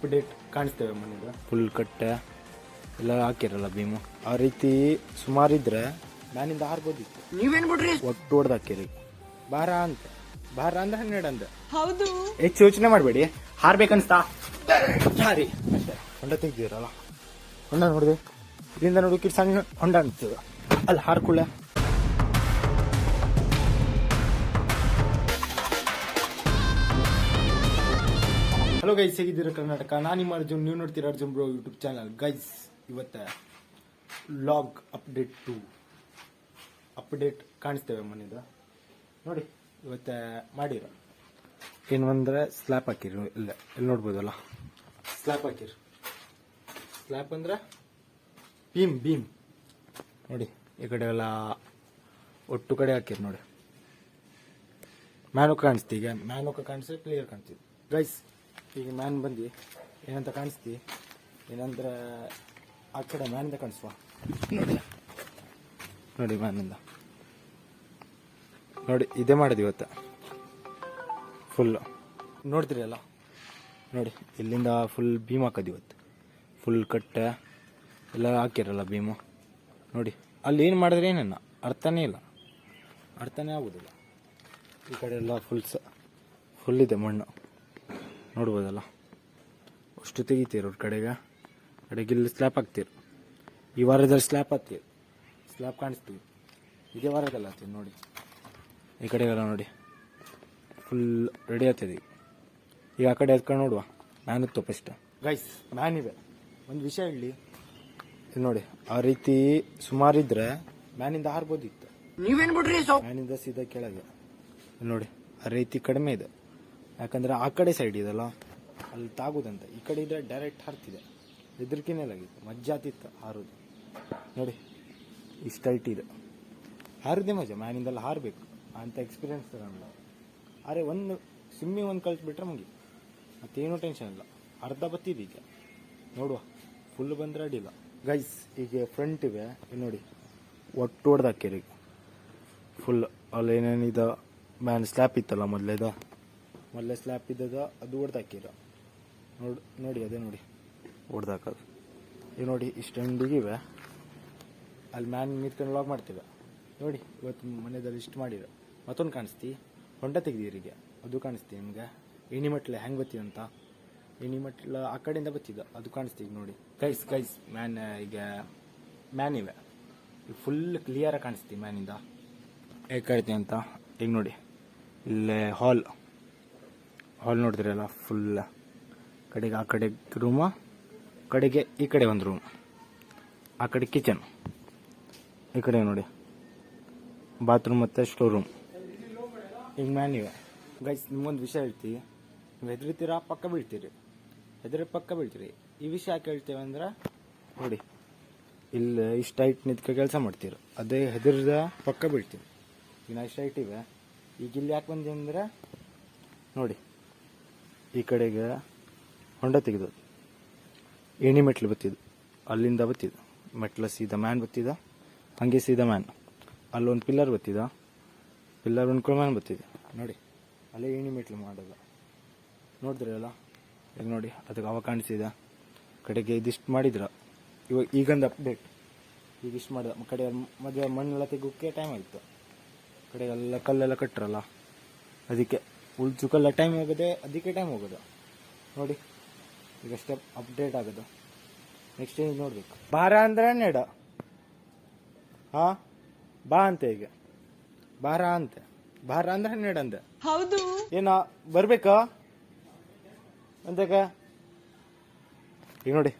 Update ಕಾಣಿಸ್ತೇವೆ ಮನೆಗೆ full ಕಟ್ಟೆ ಎಲ್ಲ ಹಾಕಿರಲ್ಲ ಭೀಮು ಆ ರೀತಿ ಸುಮಾರಿದ್ರೆ ನಾನಿಂದ ಹಾರ್ಬೋದಿತ್ತು. ನೀವೇನ್ ಬಿಡ್ರಿ ಒಟ್ಟು ಹೊಡೆದು ಹಾಕಿರಿ ಬಾರ ಅಂದ್ರೆ 12 ಅಂದ. ಹೌದು, ಹೆಚ್ಚು ಯೋಚನೆ ಮಾಡಬೇಡಿ. ಹಾರ್ಬೇಕನ್ಸ್ತಾ ಹಾರಿ ಅಷ್ಟೇ. ಹೊಂಡ ತೆಗ್ದಿರಲ್ಲ, ಹೊಂಡ ನೋಡಿದೆ ಇಲ್ಲಿಂದ ನೋಡೋಕೆ ಸಣ್ಣ ಹೊಂಡ ಅನ್ಸ್ತದೆ, ಅಲ್ಲಿ ಹಾರ್ಕೊಳ್ಳ. ಹಲೋ ಗೈಸ್, ಹೇಗಿದ್ದೀರಾ ಕರ್ನಾಟಕ? ನಾನು ನಿಮ್ಮ ಅರ್ಜುನ್, ನೀವು ನೋಡ್ತೀರಾ Arjun bro YouTube channel. Guys, ಇವತ್ತ ಲಾಗ್ ಅಪ್ಡೇಟ್ ಕಾಣಿಸ್ತೇವೆ ಮನೆದು ನೋಡಿ. ಇವತ್ತ ಮಾಡಿರೋ ಏನು ಅಂದ್ರೆ ಸ್ಲ್ಯಾಪ್ ಹಾಕಿರು. ಇಲ್ಲ ಇಲ್ಲಿ ನೋಡ್ಬೋದಲ್ಲ, ಸ್ಲ್ಯಾಪ್ ಹಾಕಿರು. ಸ್ಲ್ಯಾಪ್ ಅಂದ್ರೆ ಬೀಮ್ ನೋಡಿ. ಈ ಕಡೆ ಎಲ್ಲ ಒಟ್ಟು ಕಡೆ ಹಾಕಿರು ನೋಡಿ. ಮ್ಯಾನುಕ ಕಾಣಿಸ್ತಿ, ಈಗ ಮ್ಯಾನುಕ ಕಾಣಿಸಿ ಕ್ಲಿಯರ್ ಕಾಣಿಸ್ತಿ. ಗೈಸ್, ಈಗ ಮ್ಯಾನ್ ಬಂದು ಏನಂತ ಕಾಣಿಸ್ತಿ, ಏನಂದ್ರೆ ಆ ಕಡೆ ಮ್ಯಾನಿಂದ ಕಾಣಿಸುವ ನೋಡಿ ಮ್ಯಾನಿಂದ ನೋಡಿ. ಇದೇ ಮಾಡೋದು ಇವತ್ತು ಫುಲ್ ನೋಡ್ತೀರಿ ಅಲ್ಲ ನೋಡಿ. ಇಲ್ಲಿಂದ ಫುಲ್ ಭೀಮ್ ಹಾಕೋದು ಇವತ್ತು. ಫುಲ್ ಕಟ್ಟೆ ಎಲ್ಲ ಹಾಕಿರಲ್ಲ ಭೀಮು ನೋಡಿ. ಅಲ್ಲಿ ಏನು ಮಾಡಿದ್ರೆ ಏನೇನು ಅರ್ಥನೇ ಆಗೋದಿಲ್ಲ. ಈ ಕಡೆ ಎಲ್ಲ ಫುಲ್ ಇದೆ ಮಣ್ಣು ನೋಡ್ಬೋದಲ್ಲ. ಅಷ್ಟು ತೆಗಿತೀರ ಅವ್ರ ಕಡೆಗೆ ಇಲ್ಲಿ ಸ್ಲ್ಯಾಪ್ ಹಾಕ್ತೀರಿ. ಈ ವಾರದಲ್ಲಿ ಸ್ಲ್ಯಾಪ್ ಹಾಕ್ತೀರಿ, ಸ್ಲ್ಯಾಪ್ ಕಾಣಿಸ್ತೀವಿ. ಇದೇ ವಾರದಲ್ಲಿ ಹಾಕ್ತೀವಿ ನೋಡಿ. ಈ ಕಡೆಗೆಲ್ಲ ನೋಡಿ ಫುಲ್ ರೆಡಿ ಆಗ್ತದೆ. ಈಗ ಆ ಕಡೆ ಎತ್ಕೊಂಡು ನೋಡುವ. ಮ್ಯಾನ್ ಇತ್ತು ಫಸ್ಟ್ ಗೈಸ್, ಮ್ಯಾನ್ ಇವೆ. ಒಂದು ವಿಷಯ ಹೇಳಿ ನೋಡಿ, ಆ ರೀತಿ ಸುಮಾರಿದ್ರೆ ಮ್ಯಾನಿಂದ ಹಾರ್ಬೋದಿತ್ತು. ನೀವೇನ್ ಬಿಡ್ರಿ ಮ್ಯಾನಿಂದ ಸೀದಾ ಕೆಳಗೆ ನೋಡಿ. ಆ ರೀತಿ ಕಡಿಮೆ ಇದೆ, ಯಾಕಂದ್ರೆ ಆ ಕಡೆ ಸೈಡ್ ಇದಲ್ಲ ಅಲ್ಲಿ ತಾಗುದಂತ. ಈ ಕಡೆ ಇದ್ರೆ ಡೈರೆಕ್ಟ್ ಹಾರ್ತಿದೆ, ಹೆದರ್ಕಿನೇಲಾಗಿತ್ತು, ಮಜ್ಜಾತಿತ್ತು ಹಾರೋದು ನೋಡಿ. ಇಷ್ಟು ಹೈಟ್ ಇದೆ, ಹಾರಿದೆ ಮಜಾ. ಮ್ಯಾನಿಂದೆಲ್ಲ ಹಾರಬೇಕು ಅಂತ ಎಕ್ಸ್ಪೀರಿಯನ್ಸ್ ತಗೊಂಡು. ಆದರೆ ಒಂದು ಸ್ವಿಮ್ಮಿಂಗ್ ಒಂದು ಕಲ್ತ್ಬಿಟ್ರೆ ಮುಗಿ, ಮತ್ತೇನೂ ಟೆನ್ಷನ್ ಇಲ್ಲ. ಅರ್ಧ ಬತ್ತಿದೆ ಈಗ ನೋಡುವ. ಫುಲ್ ಬಂದರೆ ಅಡ್ಡಿಲ್ಲ ಗೈಸ್. ಈಗ ಫ್ರಂಟ್ ಇವೆ ನೋಡಿ, ಒಟ್ಟು ಹೊಡೆದು ಹಾಕಿರಿ ಫುಲ್. ಅಲ್ಲಿ ಏನೇನಿದೆ ಮ್ಯಾನ್ ಸ್ಲ್ಯಾಪ್ ಇತ್ತಲ್ಲ ಮೊದಲೇ ಸ್ಲ್ಯಾಪ್ ಇದ್ದದ, ಅದು ಹೊಡೆದು ಹಾಕಿರ ನೋಡಿ. ಅದೇ ನೋಡಿ ಹೊಡೆದು ಹಾಕೋದು. ಈಗ ನೋಡಿ ಇಷ್ಟು ಎಂಡಿಗಿವೆ. ಅಲ್ಲಿ ಮ್ಯಾನ್ ನಿಂತ್ಕೊಂಡು ಲಾಗ್ ಮಾಡ್ತೀವಿ ನೋಡಿ. ಇವತ್ತು ಮನೆಯಲ್ಲಿ ಇಷ್ಟು ಮಾಡಿರ. ಮತ್ತೊಂದು ಕಾಣಿಸ್ತಿ, ಹೊಂಡ ತೆಗ್ದಿರಿಗೆ ಅದು ಕಾಣಿಸ್ತಿ ನಿಮ್ಗೆ. ಎಣಿಮಟ್ಲೆ ಹೆಂಗೆ ಬತ್ತಿದೆ ಅಂತ. ಎಣಿಮಟ್ಲ ಆ ಕಡೆಯಿಂದ ಬತ್ತಿದ, ಅದು ಕಾಣಿಸ್ತಿ ಈಗ ನೋಡಿ. ಗೈಸ್ ಮ್ಯಾನ್ ಈಗ ಮ್ಯಾನ್ ಇವೆ ಫುಲ್ ಕ್ಲಿಯರ್ ಕಾಣಿಸ್ತಿ ಮ್ಯಾನಿಂದ. ಹೇಗೆ ಕಾಣ್ತಿ ಅಂತ ಈಗ ನೋಡಿ. ಇಲ್ಲೇ ಹಾಲ್ ನೋಡ್ತೀರಲ್ಲ ಫುಲ್ ಕಡೆಗೆ. ಆ ಕಡೆ ರೂಮ ಕಡೆಗೆ, ಈ ಕಡೆ ಒಂದು ರೂಮ್, ಆ ಕಡೆ ಕಿಚನ್, ಈ ಕಡೆ ನೋಡಿ ಬಾತ್ರೂಮ್ ಮತ್ತು ಸ್ಟೋರ್ ರೂಮ್. ಈಗ ಮ್ಯಾನ್ ಇವೆ ಗೈಸ್. ನಿಮ್ಗೊಂದು ವಿಷಯ ಹೇಳ್ತೀವಿ, ನೀವು ಹೆದರ್ತೀರಾ ಪಕ್ಕ ಬೀಳ್ತೀರಿ, ಪಕ್ಕ ಬೀಳ್ತೀರಿ. ಈ ವಿಷಯ ಯಾಕೆ ಹೇಳ್ತೇವೆ ಅಂದ್ರೆ ನೋಡಿ, ಇಲ್ಲಿ ಇಷ್ಟು ಹೈಟ್ ನಿಂತ್ಕೊಂಡು ಕೆಲಸ ಮಾಡ್ತೀರಿ, ಅದೇ ಹೆದರ್ದ ಪಕ್ಕ ಬೀಳ್ತೀವಿ. ಈಗ ನಾ ಇಷ್ಟು ಹೈಟ್ ಇವೆ. ಈಗ ಇಲ್ಲಿ ಯಾಕೆ ಬಂದೆ ಅಂದ್ರೆ ನೋಡಿ, ಈ ಕಡೆಗೆ ಹೊಂಡ ತೆಗೆದು ಎಣ್ಣೆ ಮೆಟ್ಲು ಬತ್ತಿದ್ದು, ಅಲ್ಲಿಂದ ಬತ್ತಿದ್ದು ಮೆಟ್ಲು ಸೀದಾ ಮ್ಯಾನ್ ಬತ್ತಿದ. ಹಾಗೆ ಸೀದಾ ಮ್ಯಾನ್ ಅಲ್ಲೊಂದು ಪಿಲ್ಲರ್ ಬತ್ತಿದ, ಪಿಲ್ಲರ್ ಹೊಂದ್ಕೊಂಡು ಮ್ಯಾನ್ ಬತ್ತಿದೆ ನೋಡಿ. ಅಲ್ಲೇ ಎಣ್ಣೆ ಮೆಟ್ಲು ಮಾಡೋದು ನೋಡಿದ್ರಿ ಅಲ್ಲ. ಈಗ ನೋಡಿ ಅದಕ್ಕೆ ಅವಾಗ ಕಾಣಿಸಿದ ಕಡೆಗೆ ಇದಿಷ್ಟು ಮಾಡಿದ್ರ. ಈಗೊಂದು ಅಪ್ಡೇಟ್, ಈಗ ಇಷ್ಟು ಮಾಡಿದ ಕಡೆ ಮದುವೆ ಮಣ್ಣೆಲ್ಲ ತೆಗೋಕ್ಕೆ ಟೈಮ್ ಆಯಿತು. ಕಡೆಗೆಲ್ಲ ಕಲ್ಲೆಲ್ಲ ಕಟ್ಟರಲ್ಲ, ಅದಕ್ಕೆ ಉಳ್ಚುಕಲ್ಲ ಟೈಮ್ ಹೋಗೋದೆ, ಅದಕ್ಕೆ ಟೈಮ್ ಹೋಗೋದು ನೋಡಿ. ಈಗ ಸ್ಟೆಪ್ ಅಪ್ಡೇಟ್ ಆಗೋದು. ನೆಕ್ಸ್ಟ್ ಏನು ನೋಡ್ಬೇಕು. ಬಾರ ಅಂದ್ರೆ 12. ಹಾಂ ಬಾ ಅಂತ. ಈಗ ಬಾರ ಅಂದ್ರೆ 12 ಅಂದೆ. ಹೌದು, ಏನ ಬರ್ಬೇಕಾ ಅಂತಕ. ಈಗ ನೋಡಿ,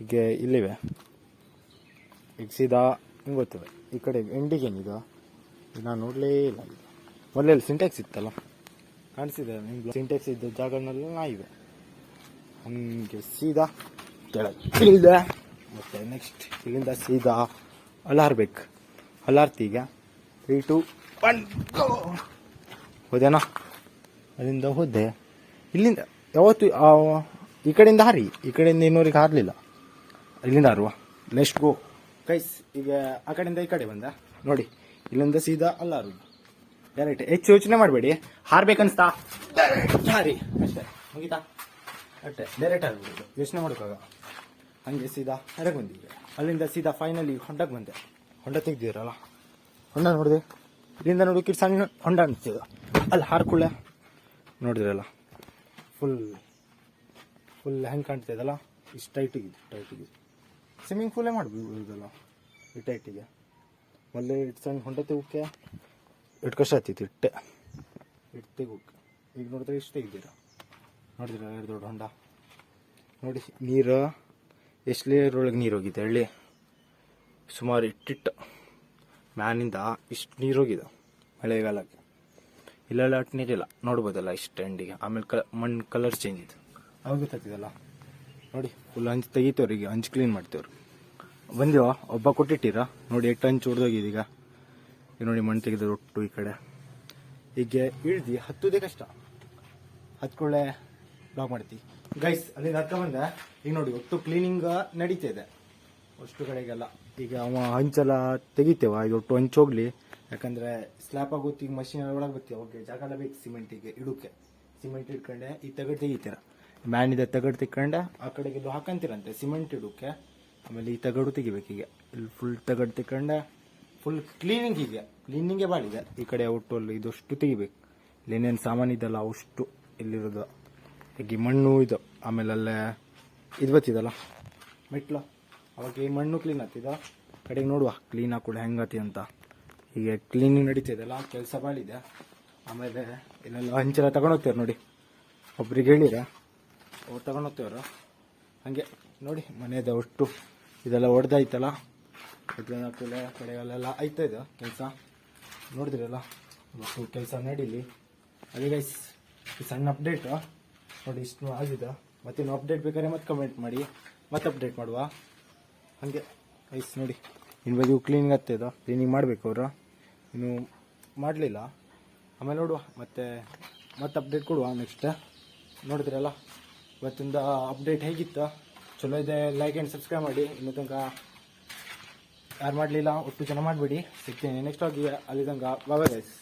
ಈಗ ಇಲ್ಲಿವೆ. ಈಗ ಸೀದಾ ಹಿಂಗೆ ಗೊತ್ತಿವೆ. ಈ ಕಡೆ ಎಂಡಿಗೇನಿದು ನಾನು ನೋಡಲೇ ಇಲ್ಲ. ಮೊದಲೆಲ್ಲ ಸಿಂಟ್ಯಾಕ್ಸ್ ಇತ್ತಲ್ಲ, ಕಾಣಿಸಿದೆ ನಿಮ್ಗೆ. ಸಿಂಟ್ಯಾಕ್ಸ್ ಇದ್ದ ಜಾಗನೆಲ್ಲ ನಾ ಇವೆ. ಹಂಗೆ ಸೀದಾ ಕೆಳಗೆ ಇಳಿದೆ. ಮತ್ತು ನೆಕ್ಸ್ಟ್ ಇಲ್ಲಿಂದ ಸೀದಾ ಅಲ್ಲಾರ್ಬೇಕು. ಅಲ್ಲಾರ್ತಿ ಈಗ 3, 2, 1 ಹೋದೇನಾ. ಅಲ್ಲಿಂದ ಹೋದೆ. ಇಲ್ಲಿಂದ ಯಾವತ್ತು ಈ ಕಡೆಯಿಂದ ಹಾರಿ, ಈ ಕಡೆಯಿಂದ ಇನ್ನೂರಿಗೆ ಹಾರಲಿಲ್ಲ. ಇಲ್ಲಿಂದ ಹಾರುವ. Let's go guys. ಈಗ ಆ ಕಡೆಯಿಂದ ಈ ಕಡೆ ಬಂದ ನೋಡಿ. ಇಲ್ಲಿಂದ ಸೀದಾ ಅಲ್ಲಾರು ಡೈರೆಕ್ಟ್. ಹೆಚ್ಚು ಯೋಚನೆ ಮಾಡಬೇಡಿ. ಹಾರ್ಬೇಕನ್ಸ್ತಾ ಹಾರಿ ಅಷ್ಟೇ, ಮುಗಿತಾ. ಅಟ್ಟೆ ಡೈರೆಕ್ಟ್ ಆಗಿಬಿಡೋದು, ಯೋಚನೆ ಮಾಡೋಕ್ಕಾಗ. ಹಂಗೆ ಸೀದಾ ಹೊರಗೆ ಬಂದಿದ್ದೆ, ಅಲ್ಲಿಂದ ಸೀದಾ ಫೈನಲಿ ಹೊಂಡಕ್ಕೆ ಬಂದೆ. ಹೊಂಡ ತೆಗ್ದಿರಲ್ಲ, ಹೊಂಡ ನೋಡಿದೆ, ಇಲ್ಲಿಂದ ನೋಡೋಕೆ ಸಣ್ಣ ಹೊಂಡ ಅನಿಸ್ತದ, ಅಲ್ಲಿ ಹಾರ್ಕೊಳ್ಳೆ ನೋಡಿದ್ರಲ್ಲ, ಫುಲ್ ಹೆಂಗೆ ಕಾಣ್ತಿದ್ದಲ್ಲ, ಇಷ್ಟು ಟೈಟಿಗೆ ಸ್ವಿಮ್ಮಿಂಗ್ ಪೂಲೇ ಮಾಡ್ಬೋದಲ್ಲ ಈ ಟೈಟಿಗೆ. ಮೊದಲೇ ಇಟ್ಟು ಸಣ್ಣ ಹೊಂಡ ತೆಗೋಕ್ಕೆ ಇಟ್ಟು ಕಷ್ಟ ಆಗ್ತಿತ್ತು, ಇಟ್ಟು ತೆಗೋಕ್ಕೆ. ಈಗ ನೋಡಿದ್ರೆ ಇಷ್ಟು ತೆಗ್ದಿರ, ನೋಡಿದ್ರ ಎರಡು ದೊಡ್ಡ ಹೊಂಡ ನೋಡಿ. ನೀರು ಎಷ್ಟು ಲೇಯರೊಳಗೆ ನೀರು ಹೋಗಿದೆ ಹಳ್ಳಿ, ಸುಮಾರು ಇಟ್ಟಿಟ್ಟು ಮ್ಯಾನಿಂದ ಇಷ್ಟು ನೀರು ಹೋಗಿದೆ ಮಳೆಗಾಲಕ್ಕೆ. ಇಲ್ಲೆಲ್ಲ ಅಷ್ಟು ನೀರಿಲ್ಲ ನೋಡ್ಬೋದಲ್ಲ ಇಷ್ಟು ಎಂಡಿಗೆ. ಆಮೇಲೆ ಮಣ್ಣು ಕಲರ್ ಚೇಂಜ್ ಇದೆ, ಅವಾಗ ಗೊತ್ತಾಗ್ತಿದಲ್ಲ ನೋಡಿ. Full ಹಂಚು ತೆಗಿತೇವ್ರಿಗೆ, ಹಂಚು clean ಮಾಡ್ತೇವ್ರು. ಬಂದಿವ ಒಬ್ಬ ಕೊಟ್ಟಿಟ್ಟಿರ ನೋಡಿ, ಎಷ್ಟು ಹಂಚು ಹೊಡೆದೋಗಿದೆ ಈಗ ನೋಡಿ. ಮಣ್ಣು ತೆಗೆದು ಒಟ್ಟು ಈ ಕಡೆ ಹೀಗೆ ಇಳ್ದು ಹತ್ತುದೇ ಕಷ್ಟ, ಹತ್ಕೊಳ್ಳೆ ಬ್ಲಾಕ್ ಮಾಡ್ತೀವಿ ಗೈಸ್. ಅಲ್ಲಿಂದ ಹತ್ಕೊಂಡ್ಬಂದೆ, ಈಗ ನೋಡಿ ಒಟ್ಟು ಕ್ಲೀನಿಂಗ್ ನಡೀತಾ ಇದೆ ಅಷ್ಟು ಕಡೆಗೆಲ್ಲ. ಈಗ ಅವ ಹಂಚೆಲ್ಲ ತೆಗಿತೇವ, ಈಗ ಒಟ್ಟು ಹಂಚು ಹೋಗ್ಲಿ, ಯಾಕಂದ್ರೆ ಸ್ಲ್ಯಾಪ್ ಆಗುತ್ತೆ. ಈಗ ಮಷೀನ್ ಒಳಗೆ ಬರ್ತೀವಿ, ಅವಾಗ ಜಾಗ ಎಲ್ಲ ಬೇಕು ಸಿಮೆಂಟಿಗೆ ಇಡೋಕ್ಕೆ. ಸಿಮೆಂಟ್ ಇಟ್ಕೊಂಡೆ ಈ ತಗಡು ತೆಗಿತೀರ, ಮ್ಯಾನಿದೆ ತಗಡು ತೆಕ್ಕೊಂಡೆ ಆ ಕಡೆಗೆ ಇದು ಹಾಕಂತೀರಂತೆ ಸಿಮೆಂಟ್ ಇಡೋಕ್ಕೆ. ಆಮೇಲೆ ಈ ತಗಡು ತೆಗಿಬೇಕೀಗ, ಇಲ್ಲಿ ಫುಲ್ ತಗಡು ತೆಕ್ಕೊಂಡೆ ಫುಲ್ ಕ್ಲೀನಿಂಗೇ ಬಾಳಿದೆ. ಈ ಕಡೆ ಒಟ್ಟು ಅಲ್ಲಿ ಇದಷ್ಟು ತೆಗಿಬೇಕು, ಇಲ್ಲೇನೇನು ಸಾಮಾನು ಇದೆಲ್ಲ ಅಷ್ಟು ಇಲ್ಲಿರೋದು. ಈಗ ಮಣ್ಣು ಇದು, ಆಮೇಲೆ ಅಲ್ಲೇ ಇದು ಬತ್ತಿದಲ್ಲ ಮೆಟ್ಲು, ಅವಾಗ ಈ ಮಣ್ಣು ಕ್ಲೀನ್ ಆಗ್ತಿದ. ಕಡೆಗೆ ನೋಡುವ ಕ್ಲೀನ್ ಹಾಕೊಳ್ಳಿ ಹೆಂಗತಿ ಅಂತ. ಹೀಗೆ ಕ್ಲೀನಿಂಗ್ ನಡೀತಿದೆಲ್ಲ, ಕೆಲಸ ಬಾಳಿದೆ. ಆಮೇಲೆ ಇಲ್ಲೆಲ್ಲ ಹಂಚೆಲ್ಲ ತಗೊಂಡೋಗ್ತೇವ್ರು ನೋಡಿ, ಒಬ್ರಿಗೆ ಹೇಳಿರ ಅವ್ರು ತಗೊಂಡೋಗ್ತೇವ್ರು. ಹಾಗೆ ನೋಡಿ ಮನೆಯದ ಒಟ್ಟು ಇದೆಲ್ಲ ಹೊಡೆದಾಯ್ತಲ್ಲ, ಹಾಕಲೆ ಕಡೆಗಲ್ಲೆಲ್ಲ ಆಯ್ತಾ ಇದೆ ಕೆಲಸ ನೋಡಿದ್ರಲ್ಲ. ಒಟ್ಟು ಕೆಲಸ ನಡೀಲಿ. ಅದೇ ಗೈಸ್ ಈ ಸಣ್ಣ ಅಪ್ಡೇಟ್ ನೋಡಿ, ಇಷ್ಟು ಆಗಿದೆ. ಮತ್ತೇನು ಅಪ್ಡೇಟ್ ಬೇಕಾದ್ರೆ ಮತ್ತೆ ಕಮೆಂಟ್ ಮಾಡಿ, ಮತ್ತೆ ಅಪ್ಡೇಟ್ ಮಾಡುವ. ಹಾಗೆ ಗೈಸ್ ನೋಡಿ, ಇನ್ನು ಬಗ್ಗೆ ಕ್ಲೀನಿಂಗ್ ಆಗ್ತದೆ, ಕ್ಲೀನಿಂಗ್ ಮಾಡಬೇಕು ಅವರು, ಇನ್ನು ಮಾಡಲಿಲ್ಲ. ಆಮೇಲೆ ನೋಡುವ, ಮತ್ತೆ ಅಪ್ಡೇಟ್ ಕೊಡುವ ನೆಕ್ಸ್ಟ್. ನೋಡಿದ್ರಲ್ಲ ಇವತ್ತಿಂದ ಅಪ್ಡೇಟ್ ಹೇಗಿತ್ತು, ಚಲೋ ಇದೆ. ಲೈಕ್ ಆ್ಯಂಡ್ ಸಬ್ಸ್ಕ್ರೈಬ್ ಮಾಡಿ. ಇನ್ನೂ ತನಕ ಯಾರು ಮಾಡಲಿಲ್ಲ ಒಟ್ಟು ಜನ ಮಾಡಿಬಿಡಿ. ಸಿಗ್ತೀನಿ ನೆಕ್ಸ್ಟ್ ಆಗಿ, ಅಲ್ಲಿ ತನಕ ಬಾಯ್ ಗೈಸ್.